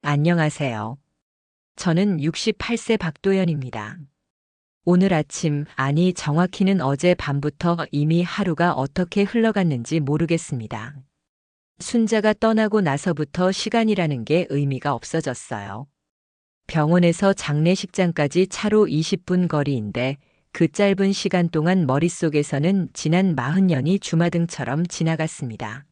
안녕하세요. 저는 68세 박도연입니다. 오늘 아침, 아니 정확히는 어제 밤부터 이미 하루가 어떻게 흘러갔는지 모르겠습니다. 순자가 떠나고 나서부터 시간이라는 게 의미가 없어졌어요. 병원에서 장례식장까지 차로 20분 거리인데 그 짧은 시간 동안 머릿속에서는 지난 40년이 주마등처럼 지나갔습니다.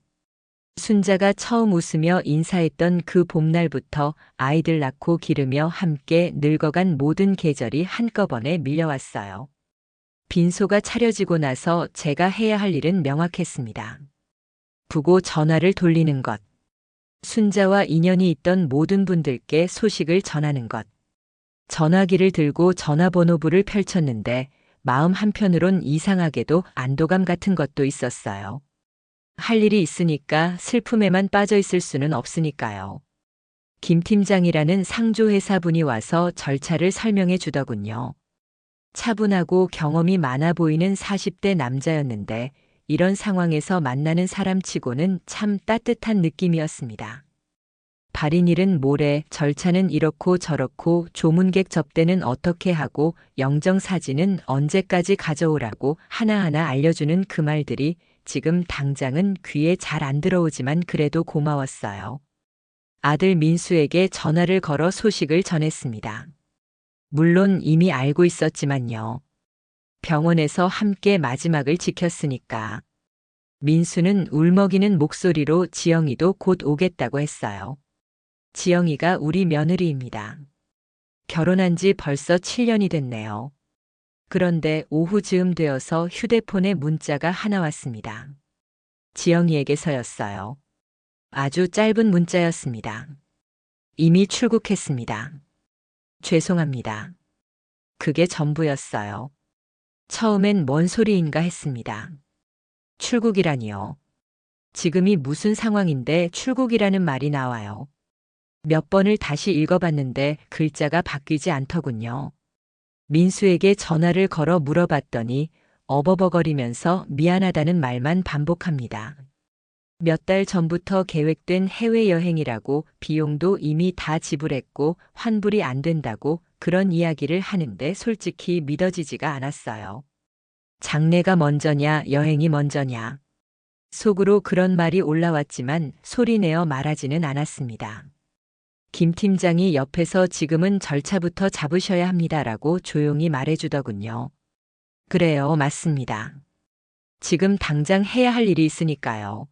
순자가 처음 웃으며 인사했던 그 봄날부터 아이들 낳고 기르며 함께 늙어간 모든 계절이 한꺼번에 밀려왔어요. 빈소가 차려지고 나서 제가 해야 할 일은 명확했습니다. 부고 전화를 돌리는 것. 순자와 인연이 있던 모든 분들께 소식을 전하는 것. 전화기를 들고 전화번호부를 펼쳤는데 마음 한편으론 이상하게도 안도감 같은 것도 있었어요. 할 일이 있으니까 슬픔에만 빠져 있을 수는 없으니까요. 김 팀장이라는 상조회사 분이 와서 절차를 설명해 주더군요. 차분하고 경험이 많아 보이는 40대 남자였는데 이런 상황에서 만나는 사람치고는 참 따뜻한 느낌이었습니다. 발인일은 모레, 절차는 이렇고 저렇고, 조문객 접대는 어떻게 하고, 영정사진은 언제까지 가져오라고 하나하나 알려주는 그 말들이 지금 당장은 귀에 잘 안 들어오지만 그래도 고마웠어요. 아들 민수에게 전화를 걸어 소식을 전했습니다. 물론 이미 알고 있었지만요. 병원에서 함께 마지막을 지켰으니까. 민수는 울먹이는 목소리로 지영이도 곧 오겠다고 했어요. 지영이가 우리 며느리입니다. 결혼한 지 벌써 7년이 됐네요. 그런데 오후 즈음 되어서 휴대폰에 문자가 하나 왔습니다. 지영이에게서였어요. 아주 짧은 문자였습니다. 이미 출국했습니다. 죄송합니다. 그게 전부였어요. 처음엔 뭔 소리인가 했습니다. 출국이라니요. 지금이 무슨 상황인데 출국이라는 말이 나와요. 몇 번을 다시 읽어봤는데 글자가 바뀌지 않더군요. 민수에게 전화를 걸어 물어봤더니 어버버거리면서 미안하다는 말만 반복합니다. 몇 달 전부터 계획된 해외여행이라고 비용도 이미 다 지불했고 환불이 안 된다고 그런 이야기를 하는데 솔직히 믿어지지가 않았어요. 장래가 먼저냐 여행이 먼저냐. 속으로 그런 말이 올라왔지만 소리내어 말하지는 않았습니다. 김 팀장이 옆에서 지금은 절차부터 잡으셔야 합니다라고 조용히 말해주더군요. 그래요, 맞습니다. 지금 당장 해야 할 일이 있으니까요.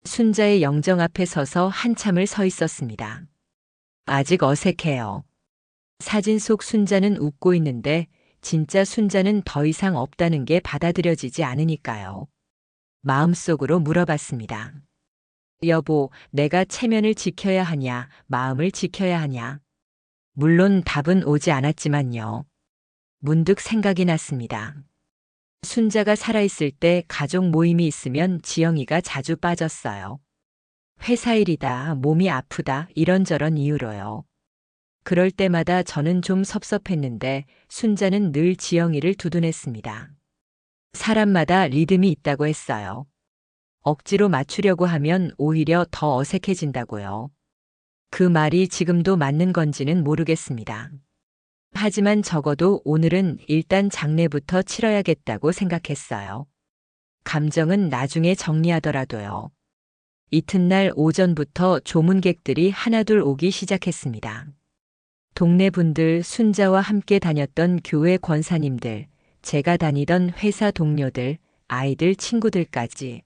순자의 영정 앞에 서서 한참을 서 있었습니다. 아직 어색해요. 사진 속 순자는 웃고 있는데 진짜 순자는 더 이상 없다는 게 받아들여지지 않으니까요. 마음속으로 물어봤습니다. 여보, 내가 체면을 지켜야 하냐, 마음을 지켜야 하냐. 물론 답은 오지 않았지만요. 문득 생각이 났습니다. 순자가 살아있을 때 가족 모임이 있으면 지영이가 자주 빠졌어요. 회사 일이다, 몸이 아프다, 이런저런 이유로요. 그럴 때마다 저는 좀 섭섭했는데 순자는 늘 지영이를 두둔했습니다. 사람마다 리듬이 있다고 했어요. 억지로 맞추려고 하면 오히려 더 어색해진다고요. 그 말이 지금도 맞는 건지는 모르겠습니다. 하지만 적어도 오늘은 일단 장례부터 치러야겠다고 생각했어요. 감정은 나중에 정리하더라도요. 이튿날 오전부터 조문객들이 하나둘 오기 시작했습니다. 동네 분들, 순자와 함께 다녔던 교회 권사님들, 제가 다니던 회사 동료들, 아이들 친구들까지.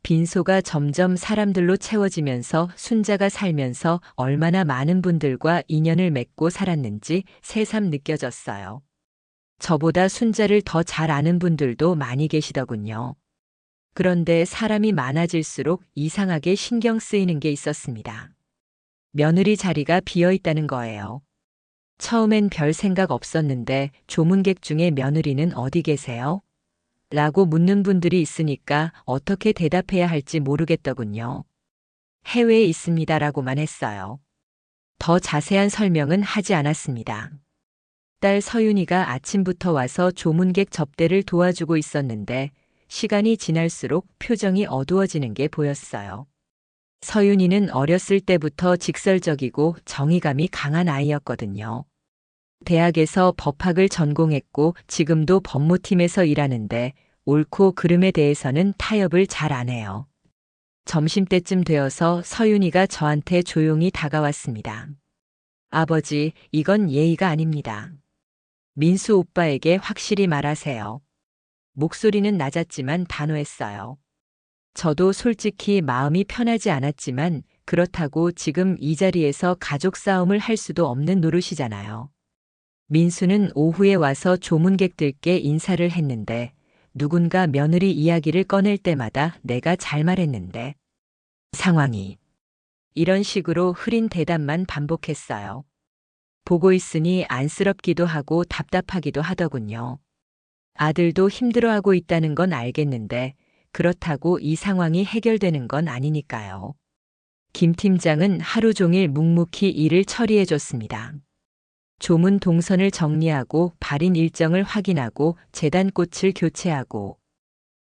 빈소가 점점 사람들로 채워지면서 순자가 살면서 얼마나 많은 분들과 인연을 맺고 살았는지 새삼 느껴졌어요. 저보다 순자를 더 잘 아는 분들도 많이 계시더군요. 그런데 사람이 많아질수록 이상하게 신경 쓰이는 게 있었습니다. 며느리 자리가 비어 있다는 거예요. 처음엔 별 생각 없었는데 조문객 중에 며느리는 어디 계세요? 라고 묻는 분들이 있으니까 어떻게 대답해야 할지 모르겠더군요. 해외에 있습니다라고만 했어요. 더 자세한 설명은 하지 않았습니다. 딸 서윤이가 아침부터 와서 조문객 접대를 도와주고 있었는데 시간이 지날수록 표정이 어두워지는 게 보였어요. 서윤이는 어렸을 때부터 직설적이고 정의감이 강한 아이였거든요. 대학에서 법학을 전공했고 지금도 법무팀에서 일하는데 옳고 그름에 대해서는 타협을 잘 안 해요. 점심때쯤 되어서 서윤이가 저한테 조용히 다가왔습니다. 아버지, 이건 예의가 아닙니다. 민수 오빠에게 확실히 말하세요. 목소리는 낮았지만 단호했어요. 저도 솔직히 마음이 편하지 않았지만 그렇다고 지금 이 자리에서 가족 싸움을 할 수도 없는 노릇이잖아요. 민수는 오후에 와서 조문객들께 인사를 했는데 누군가 며느리 이야기를 꺼낼 때마다 내가 잘 말했는데 상황이 이런 식으로 흐린 대답만 반복했어요. 보고 있으니 안쓰럽기도 하고 답답하기도 하더군요. 아들도 힘들어하고 있다는 건 알겠는데 그렇다고 이 상황이 해결되는 건 아니니까요. 김 팀장은 하루 종일 묵묵히 일을 처리해 줬습니다. 조문 동선을 정리하고 발인 일정을 확인하고 재단꽃을 교체하고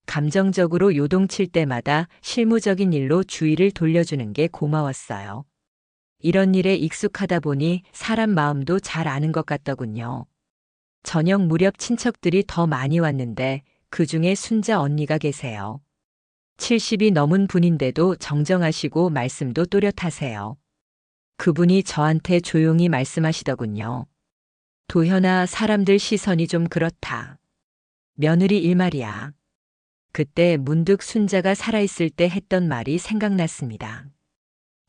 감정적으로 요동칠 때마다 실무적인 일로 주의를 돌려주는 게 고마웠어요. 이런 일에 익숙하다 보니 사람 마음도 잘 아는 것 같더군요. 저녁 무렵 친척들이 더 많이 왔는데 그중에 순자 언니가 계세요. 70이 넘은 분인데도 정정하시고 말씀도 또렷하세요. 그분이 저한테 조용히 말씀하시더군요. 도현아, 사람들 시선이 좀 그렇다. 며느리 일 말이야. 그때 문득 순자가 살아있을 때 했던 말이 생각났습니다.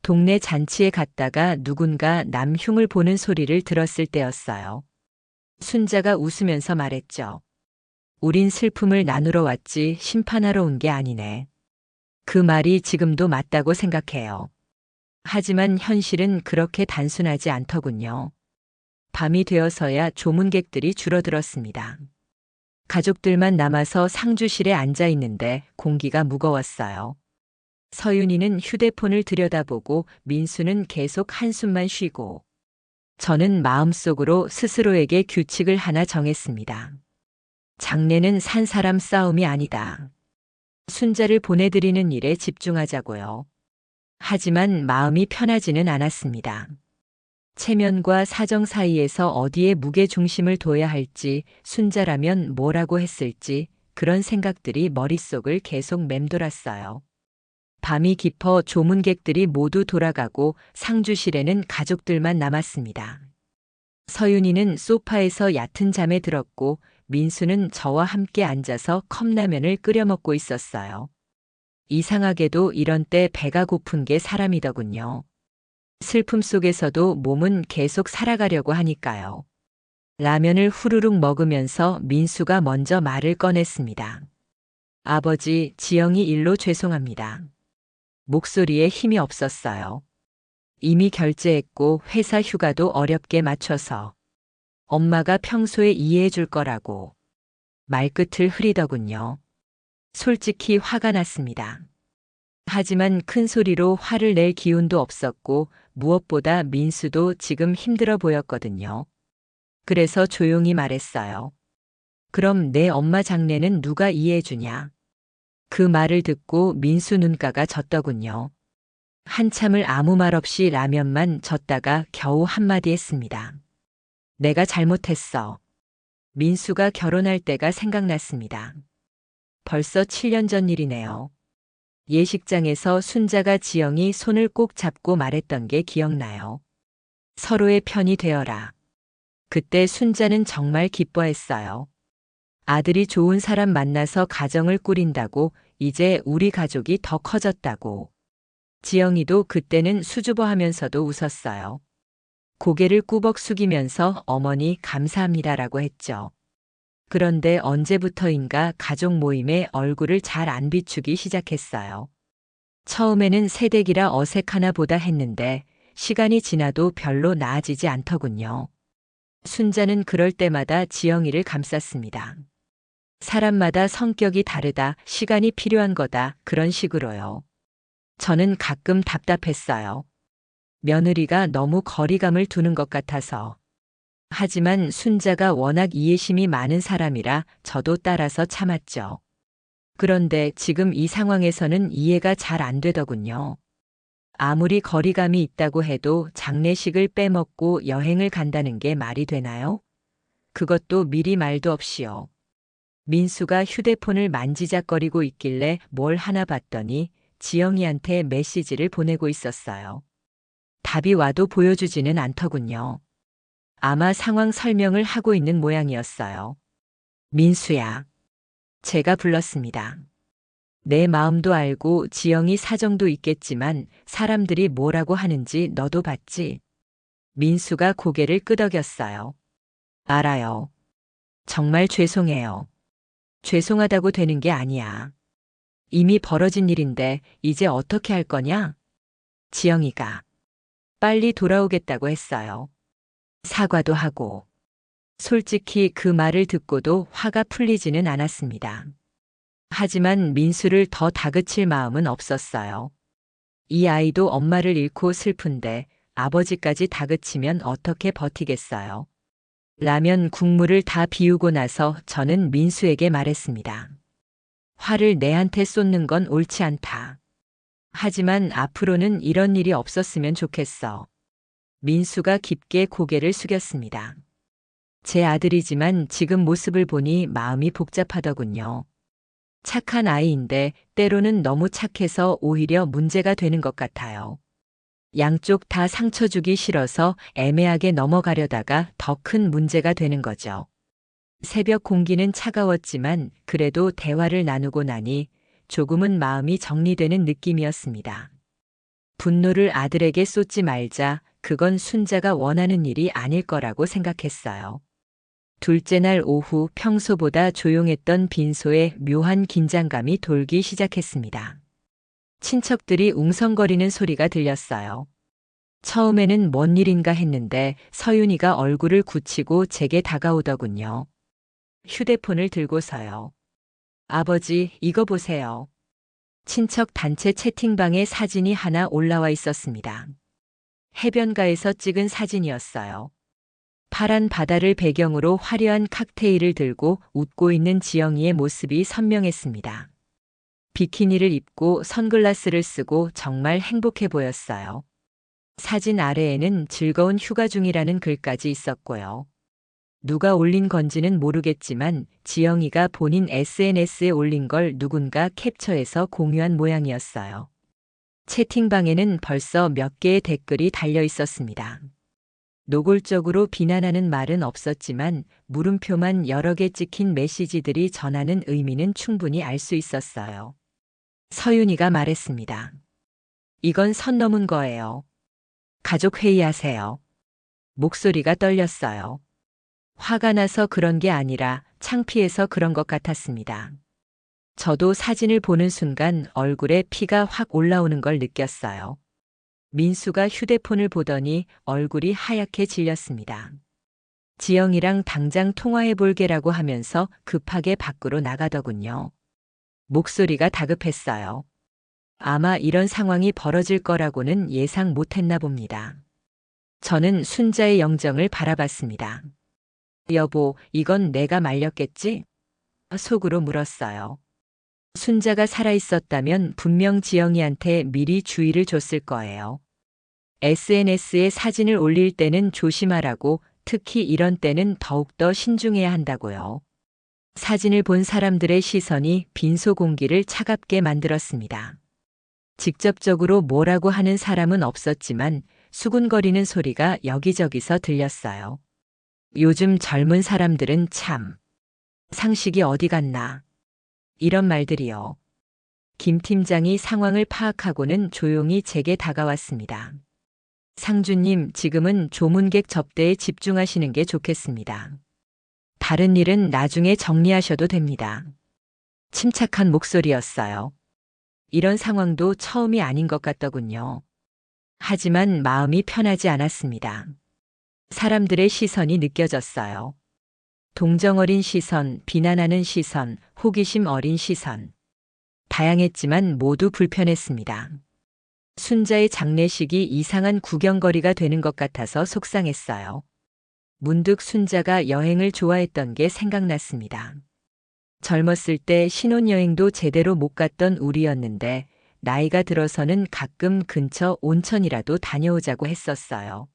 동네 잔치에 갔다가 누군가 남 흉을 보는 소리를 들었을 때였어요. 순자가 웃으면서 말했죠. 우린 슬픔을 나누러 왔지 심판하러 온 게 아니네. 그 말이 지금도 맞다고 생각해요. 하지만 현실은 그렇게 단순하지 않더군요. 밤이 되어서야 조문객들이 줄어들었습니다. 가족들만 남아서 상주실에 앉아 있는데 공기가 무거웠어요. 서윤이는 휴대폰을 들여다보고 민수는 계속 한숨만 쉬고 저는 마음속으로 스스로에게 규칙을 하나 정했습니다. 장례는 산 사람 싸움이 아니다. 순자를 보내드리는 일에 집중하자고요. 하지만 마음이 편하지는 않았습니다. 체면과 사정 사이에서 어디에 무게중심을 둬야 할지, 순자라면 뭐라고 했을지 그런 생각들이 머릿속을 계속 맴돌았어요. 밤이 깊어 조문객들이 모두 돌아가고 상주실에는 가족들만 남았습니다. 서윤이는 소파에서 얕은 잠에 들었고 민수는 저와 함께 앉아서 컵라면을 끓여 먹고 있었어요. 이상하게도 이런 때 배가 고픈 게 사람이더군요. 슬픔 속에서도 몸은 계속 살아가려고 하니까요. 라면을 후루룩 먹으면서 민수가 먼저 말을 꺼냈습니다. 아버지, 지영이 일로 죄송합니다. 목소리에 힘이 없었어요. 이미 결제했고 회사 휴가도 어렵게 맞춰서 엄마가 평소에 이해해 줄 거라고 말끝을 흐리더군요. 솔직히 화가 났습니다. 하지만 큰 소리로 화를 낼 기운도 없었고 무엇보다 민수도 지금 힘들어 보였거든요. 그래서 조용히 말했어요. 그럼 내 엄마 장례는 누가 이해해 주냐? 그 말을 듣고 민수 눈가가 졌더군요. 한참을 아무 말 없이 라면만 젓다가 겨우 한마디 했습니다. 내가 잘못했어. 민수가 결혼할 때가 생각났습니다. 벌써 7년 전 일이네요. 예식장에서 순자가 지영이 손을 꼭 잡고 말했던 게 기억나요. 서로의 편이 되어라. 그때 순자는 정말 기뻐했어요. 아들이 좋은 사람 만나서 가정을 꾸린다고, 이제 우리 가족이 더 커졌다고. 지영이도 그때는 수줍어하면서도 웃었어요. 고개를 꾸벅 숙이면서 어머니 감사합니다라고 했죠. 그런데 언제부터인가 가족 모임에 얼굴을 잘 안 비추기 시작했어요. 처음에는 새댁이라 어색하나 보다 했는데 시간이 지나도 별로 나아지지 않더군요. 순자는 그럴 때마다 지영이를 감쌌습니다. 사람마다 성격이 다르다, 시간이 필요한 거다, 그런 식으로요. 저는 가끔 답답했어요. 며느리가 너무 거리감을 두는 것 같아서. 하지만 순자가 워낙 이해심이 많은 사람이라 저도 따라서 참았죠. 그런데 지금 이 상황에서는 이해가 잘 안 되더군요. 아무리 거리감이 있다고 해도 장례식을 빼먹고 여행을 간다는 게 말이 되나요? 그것도 미리 말도 없이요. 민수가 휴대폰을 만지작거리고 있길래 뭘 하나 봤더니 지영이한테 메시지를 보내고 있었어요. 답이 와도 보여주지는 않더군요. 아마 상황 설명을 하고 있는 모양이었어요. 민수야. 제가 불렀습니다. 내 마음도 알고 지영이 사정도 있겠지만 사람들이 뭐라고 하는지 너도 봤지? 민수가 고개를 끄덕였어요. 알아요. 정말 죄송해요. 죄송하다고 되는 게 아니야. 이미 벌어진 일인데 이제 어떻게 할 거냐? 지영이가 빨리 돌아오겠다고 했어요. 사과도 하고. 솔직히 그 말을 듣고도 화가 풀리지는 않았습니다. 하지만 민수를 더 다그칠 마음은 없었어요. 이 아이도 엄마를 잃고 슬픈데 아버지까지 다그치면 어떻게 버티겠어요. 라면 국물을 다 비우고 나서 저는 민수에게 말했습니다. 화를 내한테 쏟는 건 옳지 않다. 하지만 앞으로는 이런 일이 없었으면 좋겠어. 민수가 깊게 고개를 숙였습니다. 제 아들이지만 지금 모습을 보니 마음이 복잡하더군요. 착한 아이인데 때로는 너무 착해서 오히려 문제가 되는 것 같아요. 양쪽 다 상처 주기 싫어서 애매하게 넘어가려다가 더 큰 문제가 되는 거죠. 새벽 공기는 차가웠지만 그래도 대화를 나누고 나니 조금은 마음이 정리되는 느낌이었습니다. 분노를 아들에게 쏟지 말자, 그건 순자가 원하는 일이 아닐 거라고 생각했어요. 둘째 날 오후 평소보다 조용했던 빈소에 묘한 긴장감이 돌기 시작했습니다. 친척들이 웅성거리는 소리가 들렸어요. 처음에는 뭔 일인가 했는데 서윤이가 얼굴을 굳히고 제게 다가오더군요. 휴대폰을 들고서요. 아버지, 이거 보세요. 친척 단체 채팅방에 사진이 하나 올라와 있었습니다. 해변가에서 찍은 사진이었어요. 파란 바다를 배경으로 화려한 칵테일을 들고 웃고 있는 지영이의 모습이 선명했습니다. 비키니를 입고 선글라스를 쓰고 정말 행복해 보였어요. 사진 아래에는 즐거운 휴가 중이라는 글까지 있었고요. 누가 올린 건지는 모르겠지만 지영이가 본인 SNS에 올린 걸 누군가 캡처해서 공유한 모양이었어요. 채팅방에는 벌써 몇 개의 댓글이 달려 있었습니다. 노골적으로 비난하는 말은 없었지만 물음표만 여러 개 찍힌 메시지들이 전하는 의미는 충분히 알 수 있었어요. 서윤이가 말했습니다. 이건 선 넘은 거예요. 가족 회의하세요. 목소리가 떨렸어요. 화가 나서 그런 게 아니라 창피해서 그런 것 같았습니다. 저도 사진을 보는 순간 얼굴에 피가 확 올라오는 걸 느꼈어요. 민수가 휴대폰을 보더니 얼굴이 하얗게 질렸습니다. 지영이랑 당장 통화해 볼게라고 하면서 급하게 밖으로 나가더군요. 목소리가 다급했어요. 아마 이런 상황이 벌어질 거라고는 예상 못했나 봅니다. 저는 순자의 영정을 바라봤습니다. 여보, 이건 내가 말렸겠지? 속으로 물었어요. 순자가 살아있었다면 분명 지영이한테 미리 주의를 줬을 거예요. SNS에 사진을 올릴 때는 조심하라고, 특히 이런 때는 더욱더 신중해야 한다고요. 사진을 본 사람들의 시선이 빈소 공기를 차갑게 만들었습니다. 직접적으로 뭐라고 하는 사람은 없었지만 수군거리는 소리가 여기저기서 들렸어요. 요즘 젊은 사람들은 참 상식이 어디 갔나. 이런 말들이요. 김 팀장이 상황을 파악하고는 조용히 제게 다가왔습니다. 상주님, 지금은 조문객 접대에 집중하시는 게 좋겠습니다. 다른 일은 나중에 정리하셔도 됩니다. 침착한 목소리였어요. 이런 상황도 처음이 아닌 것 같더군요. 하지만 마음이 편하지 않았습니다. 사람들의 시선이 느껴졌어요. 동정 어린 시선, 비난하는 시선, 호기심 어린 시선. 다양했지만 모두 불편했습니다. 순자의 장례식이 이상한 구경거리가 되는 것 같아서 속상했어요. 문득 순자가 여행을 좋아했던 게 생각났습니다. 젊었을 때 신혼여행도 제대로 못 갔던 우리였는데 나이가 들어서는 가끔 근처 온천이라도 다녀오자고 했었어요.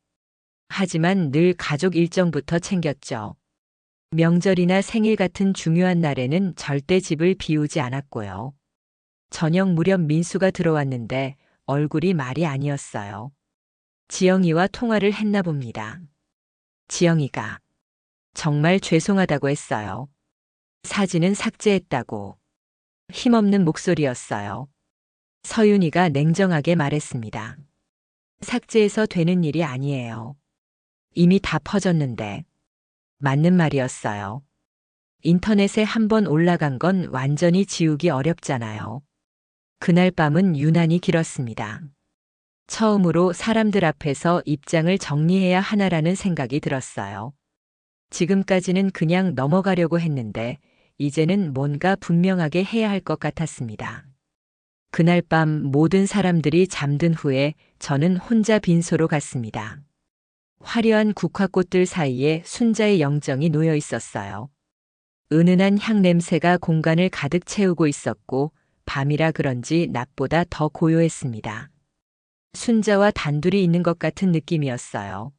하지만 늘 가족 일정부터 챙겼죠. 명절이나 생일 같은 중요한 날에는 절대 집을 비우지 않았고요. 저녁 무렵 민수가 들어왔는데 얼굴이 말이 아니었어요. 지영이와 통화를 했나 봅니다. 지영이가 정말 죄송하다고 했어요. 사진은 삭제했다고. 힘없는 목소리였어요. 서윤이가 냉정하게 말했습니다. 삭제해서 되는 일이 아니에요. 이미 다 퍼졌는데. 맞는 말이었어요. 인터넷에 한번 올라간 건 완전히 지우기 어렵잖아요. 그날 밤은 유난히 길었습니다. 처음으로 사람들 앞에서 입장을 정리해야 하나라는 생각이 들었어요. 지금까지는 그냥 넘어가려고 했는데 이제는 뭔가 분명하게 해야 할 것 같았습니다. 그날 밤 모든 사람들이 잠든 후에 저는 혼자 빈소로 갔습니다. 화려한 국화꽃들 사이에 순자의 영정이 놓여 있었어요. 은은한 향 냄새가 공간을 가득 채우고 있었고 밤이라 그런지 낮보다 더 고요했습니다. 순자와 단둘이 있는 것 같은 느낌이었어요.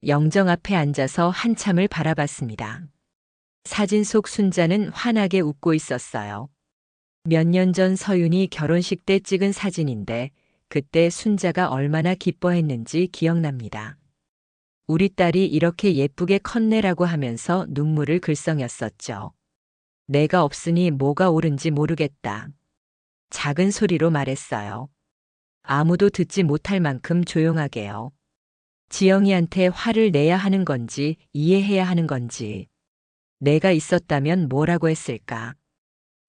영정 앞에 앉아서 한참을 바라봤습니다. 사진 속 순자는 환하게 웃고 있었어요. 몇 년 전 서윤이 결혼식 때 찍은 사진인데 그때 순자가 얼마나 기뻐했는지 기억납니다. 우리 딸이 이렇게 예쁘게 컸네라고 하면서 눈물을 글썽였었죠. 내가 없으니 뭐가 옳은지 모르겠다. 작은 소리로 말했어요. 아무도 듣지 못할 만큼 조용하게요. 지영이한테 화를 내야 하는 건지 이해해야 하는 건지. 내가 있었다면 뭐라고 했을까?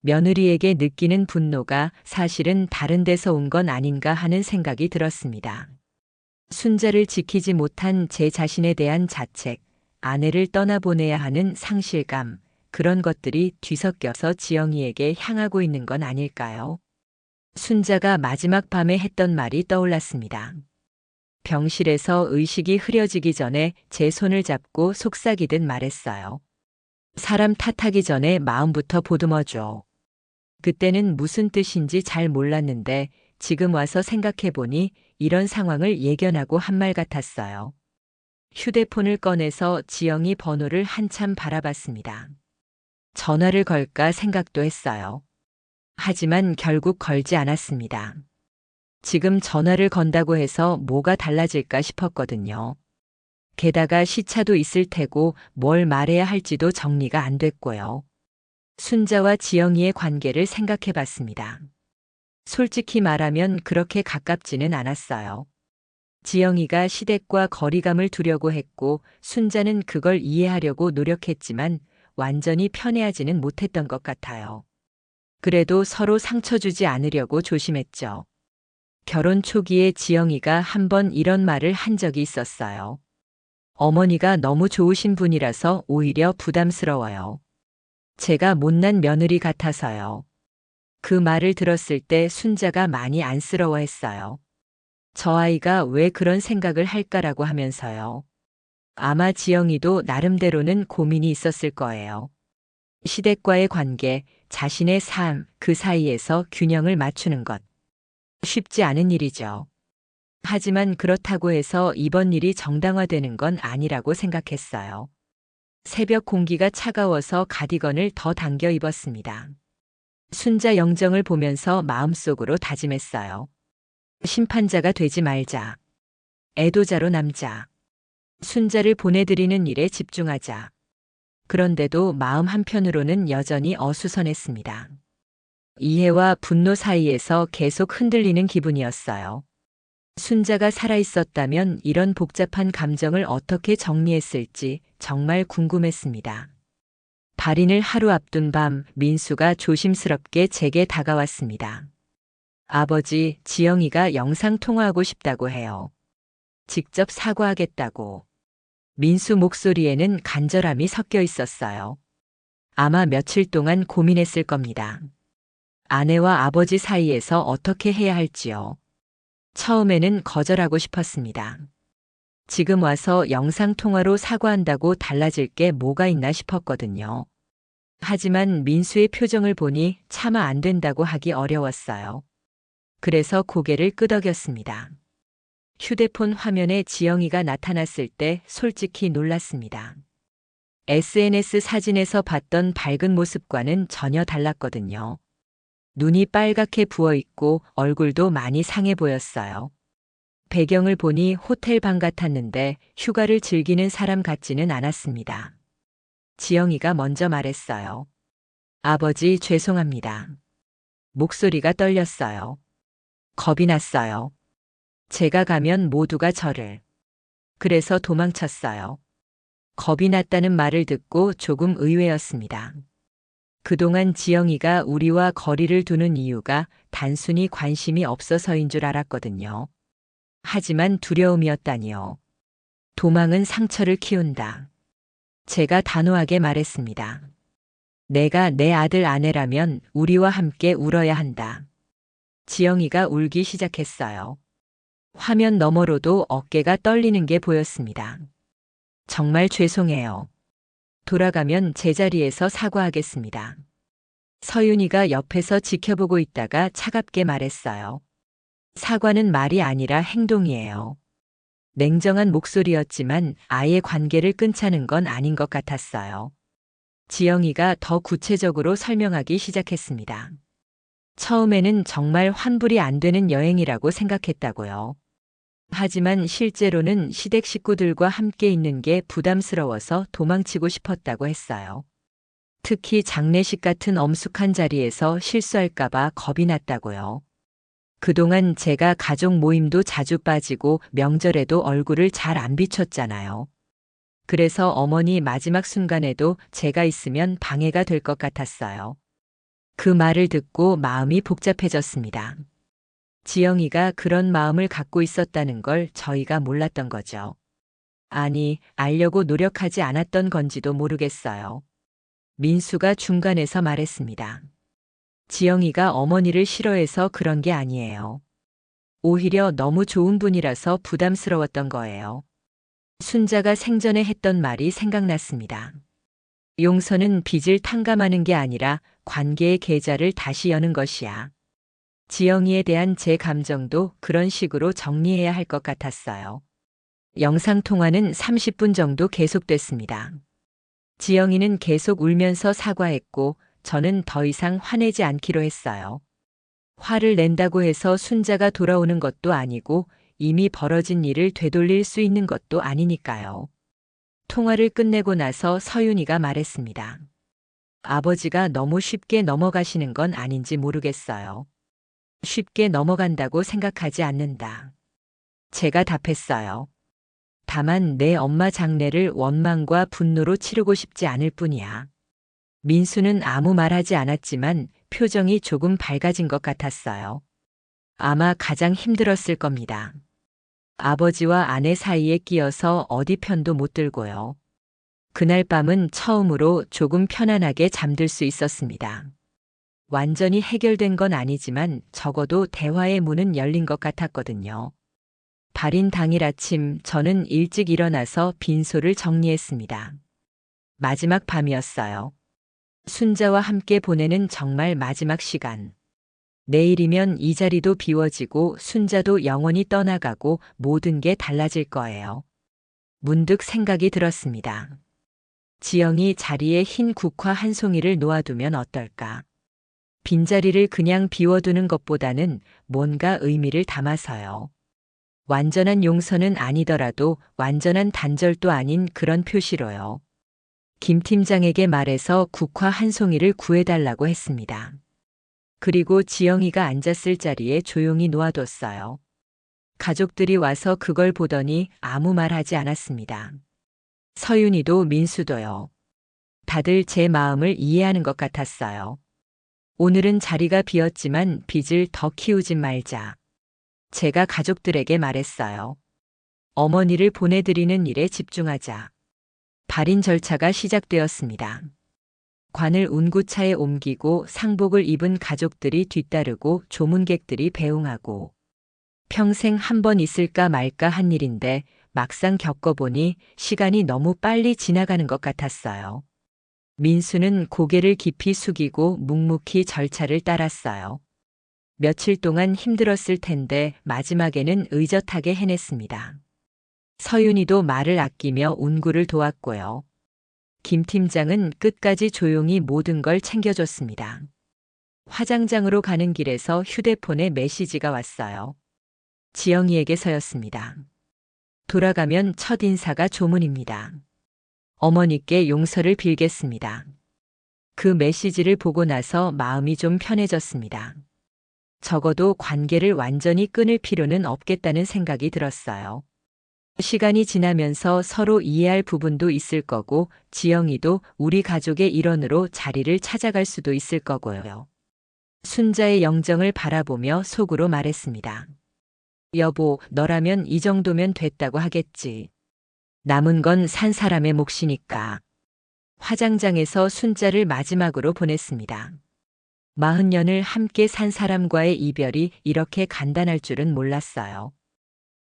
며느리에게 느끼는 분노가 사실은 다른 데서 온 건 아닌가 하는 생각이 들었습니다. 순자를 지키지 못한 제 자신에 대한 자책, 아내를 떠나보내야 하는 상실감, 그런 것들이 뒤섞여서 지영이에게 향하고 있는 건 아닐까요? 순자가 마지막 밤에 했던 말이 떠올랐습니다. 병실에서 의식이 흐려지기 전에 제 손을 잡고 속삭이듯 말했어요. 사람 탓하기 전에 마음부터 보듬어줘. 그때는 무슨 뜻인지 잘 몰랐는데 지금 와서 생각해보니 이런 상황을 예견하고 한 말 같았어요. 휴대폰을 꺼내서 지영이 번호를 한참 바라봤습니다. 전화를 걸까 생각도 했어요. 하지만 결국 걸지 않았습니다. 지금 전화를 건다고 해서 뭐가 달라질까 싶었거든요. 게다가 시차도 있을 테고 뭘 말해야 할지도 정리가 안 됐고요. 순자와 지영이의 관계를 생각해 봤습니다. 솔직히 말하면 그렇게 가깝지는 않았어요. 지영이가 시댁과 거리감을 두려고 했고 순자는 그걸 이해하려고 노력했지만 완전히 편해하지는 못했던 것 같아요. 그래도 서로 상처 주지 않으려고 조심했죠. 결혼 초기에 지영이가 한번 이런 말을 한 적이 있었어요. 어머니가 너무 좋으신 분이라서 오히려 부담스러워요. 제가 못난 며느리 같아서요. 그 말을 들었을 때 순자가 많이 안쓰러워했어요. 저 아이가 왜 그런 생각을 할까라고 하면서요. 아마 지영이도 나름대로는 고민이 있었을 거예요. 시댁과의 관계, 자신의 삶, 그 사이에서 균형을 맞추는 것. 쉽지 않은 일이죠. 하지만 그렇다고 해서 이번 일이 정당화되는 건 아니라고 생각했어요. 새벽 공기가 차가워서 가디건을 더 당겨 입었습니다. 순자 영정을 보면서 마음속으로 다짐했어요. 심판자가 되지 말자. 애도자로 남자. 순자를 보내드리는 일에 집중하자. 그런데도 마음 한편으로는 여전히 어수선했습니다. 이해와 분노 사이에서 계속 흔들리는 기분이었어요. 순자가 살아있었다면 이런 복잡한 감정을 어떻게 정리했을지 정말 궁금했습니다. 발인을 하루 앞둔 밤 민수가 조심스럽게 제게 다가왔습니다. 아버지, 지영이가 영상통화하고 싶다고 해요. 직접 사과하겠다고. 민수 목소리에는 간절함이 섞여 있었어요. 아마 며칠 동안 고민했을 겁니다. 아내와 아버지 사이에서 어떻게 해야 할지요. 처음에는 거절하고 싶었습니다. 지금 와서 영상통화로 사과한다고 달라질 게 뭐가 있나 싶었거든요. 하지만 민수의 표정을 보니 차마 안 된다고 하기 어려웠어요. 그래서 고개를 끄덕였습니다. 휴대폰 화면에 지영이가 나타났을 때 솔직히 놀랐습니다. SNS 사진에서 봤던 밝은 모습과는 전혀 달랐거든요. 눈이 빨갛게 부어있고 얼굴도 많이 상해 보였어요. 배경을 보니 호텔 방 같았는데 휴가를 즐기는 사람 같지는 않았습니다. 지영이가 먼저 말했어요. 아버지, 죄송합니다. 목소리가 떨렸어요. 겁이 났어요. 제가 가면 모두가 저를. 그래서 도망쳤어요. 겁이 났다는 말을 듣고 조금 의외였습니다. 그동안 지영이가 우리와 거리를 두는 이유가 단순히 관심이 없어서인 줄 알았거든요. 하지만 두려움이었다니요. 도망은 상처를 키운다. 제가 단호하게 말했습니다. 내가 내 아들 아내라면 우리와 함께 울어야 한다. 지영이가 울기 시작했어요. 화면 너머로도 어깨가 떨리는 게 보였습니다. 정말 죄송해요. 돌아가면 제자리에서 사과하겠습니다. 서윤이가 옆에서 지켜보고 있다가 차갑게 말했어요. 사과는 말이 아니라 행동이에요. 냉정한 목소리였지만 아예 관계를 끊자는 건 아닌 것 같았어요. 지영이가 더 구체적으로 설명하기 시작했습니다. 처음에는 정말 환불이 안 되는 여행이라고 생각했다고요. 하지만 실제로는 시댁 식구들과 함께 있는 게 부담스러워서 도망치고 싶었다고 했어요. 특히 장례식 같은 엄숙한 자리에서 실수할까봐 겁이 났다고요. 그동안 제가 가족 모임도 자주 빠지고 명절에도 얼굴을 잘 안 비췄잖아요. 그래서 어머니 마지막 순간에도 제가 있으면 방해가 될 것 같았어요. 그 말을 듣고 마음이 복잡해졌습니다. 지영이가 그런 마음을 갖고 있었다는 걸 저희가 몰랐던 거죠. 아니, 알려고 노력하지 않았던 건지도 모르겠어요. 민수가 중간에서 말했습니다. 지영이가 어머니를 싫어해서 그런 게 아니에요. 오히려 너무 좋은 분이라서 부담스러웠던 거예요. 순자가 생전에 했던 말이 생각났습니다. 용서는 빚을 탕감하는 게 아니라 관계의 계좌를 다시 여는 것이야. 지영이에 대한 제 감정도 그런 식으로 정리해야 할 것 같았어요. 영상통화는 30분 정도 계속됐습니다. 지영이는 계속 울면서 사과했고 저는 더 이상 화내지 않기로 했어요. 화를 낸다고 해서 순자가 돌아오는 것도 아니고 이미 벌어진 일을 되돌릴 수 있는 것도 아니니까요. 통화를 끝내고 나서 서윤이가 말했습니다. 아버지가 너무 쉽게 넘어가시는 건 아닌지 모르겠어요. 쉽게 넘어간다고 생각하지 않는다. 제가 답했어요. 다만 내 엄마 장례를 원망과 분노로 치르고 싶지 않을 뿐이야. 민수는 아무 말하지 않았지만 표정이 조금 밝아진 것 같았어요. 아마 가장 힘들었을 겁니다. 아버지와 아내 사이에 끼어서 어디 편도 못 들고요. 그날 밤은 처음으로 조금 편안하게 잠들 수 있었습니다. 완전히 해결된 건 아니지만 적어도 대화의 문은 열린 것 같았거든요. 발인 당일 아침 저는 일찍 일어나서 빈소를 정리했습니다. 마지막 밤이었어요. 순자와 함께 보내는 정말 마지막 시간. 내일이면 이 자리도 비워지고 순자도 영원히 떠나가고 모든 게 달라질 거예요. 문득 생각이 들었습니다. 지영이 자리에 흰 국화 한 송이를 놓아두면 어떨까? 빈자리를 그냥 비워두는 것보다는 뭔가 의미를 담아서요. 완전한 용서는 아니더라도 완전한 단절도 아닌 그런 표시로요. 김 팀장에게 말해서 국화 한 송이를 구해달라고 했습니다. 그리고 지영이가 앉았을 자리에 조용히 놓아뒀어요. 가족들이 와서 그걸 보더니 아무 말 하지 않았습니다. 서윤이도 민수도요. 다들 제 마음을 이해하는 것 같았어요. 오늘은 자리가 비었지만 빚을 더 키우지 말자. 제가 가족들에게 말했어요. 어머니를 보내드리는 일에 집중하자. 발인 절차가 시작되었습니다. 관을 운구차에 옮기고 상복을 입은 가족들이 뒤따르고 조문객들이 배웅하고 평생 한 번 있을까 말까 한 일인데 막상 겪어보니 시간이 너무 빨리 지나가는 것 같았어요. 민수는 고개를 깊이 숙이고 묵묵히 절차를 따랐어요. 며칠 동안 힘들었을 텐데 마지막에는 의젓하게 해냈습니다. 서윤이도 말을 아끼며 운구를 도왔고요. 김 팀장은 끝까지 조용히 모든 걸 챙겨줬습니다. 화장장으로 가는 길에서 휴대폰에 메시지가 왔어요. 지영이에게서였습니다. 돌아가면 첫 인사가 조문입니다. 어머니께 용서를 빌겠습니다. 그 메시지를 보고 나서 마음이 좀 편해졌습니다. 적어도 관계를 완전히 끊을 필요는 없겠다는 생각이 들었어요. 시간이 지나면서 서로 이해할 부분도 있을 거고 지영이도 우리 가족의 일원으로 자리를 찾아갈 수도 있을 거고요. 순자의 영정을 바라보며 속으로 말했습니다. 여보, 너라면 이 정도면 됐다고 하겠지. 남은 건 산 사람의 몫이니까. 화장장에서 순자를 마지막으로 보냈습니다. 40년을 함께 산 사람과의 이별이 이렇게 간단할 줄은 몰랐어요.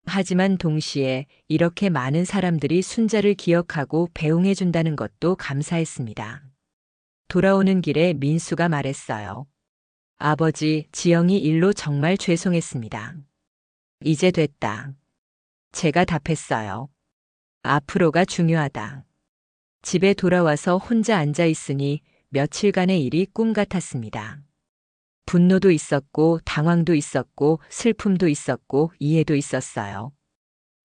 하지만 동시에 이렇게 많은 사람들이 순자를 기억하고 배웅해준다는 것도 감사했습니다. 돌아오는 길에 민수가 말했어요. 아버지, 지영이 일로 정말 죄송했습니다. 이제 됐다. 제가 답했어요. 앞으로가 중요하다. 집에 돌아와서 혼자 앉아 있으니 며칠간의 일이 꿈 같았습니다. 분노도 있었고 당황도 있었고 슬픔도 있었고 이해도 있었어요.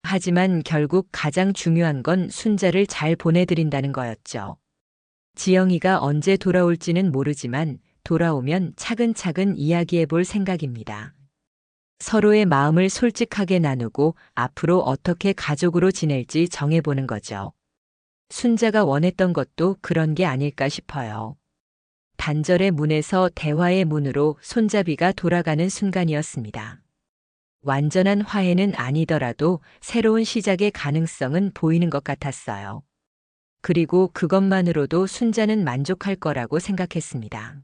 하지만 결국 가장 중요한 건 순자를 잘 보내드린다는 거였죠. 지영이가 언제 돌아올지는 모르지만 돌아오면 차근차근 이야기해 볼 생각입니다. 서로의 마음을 솔직하게 나누고 앞으로 어떻게 가족으로 지낼지 정해보는 거죠. 순자가 원했던 것도 그런 게 아닐까 싶어요. 단절의 문에서 대화의 문으로 손잡이가 돌아가는 순간이었습니다. 완전한 화해는 아니더라도 새로운 시작의 가능성은 보이는 것 같았어요. 그리고 그것만으로도 순자는 만족할 거라고 생각했습니다.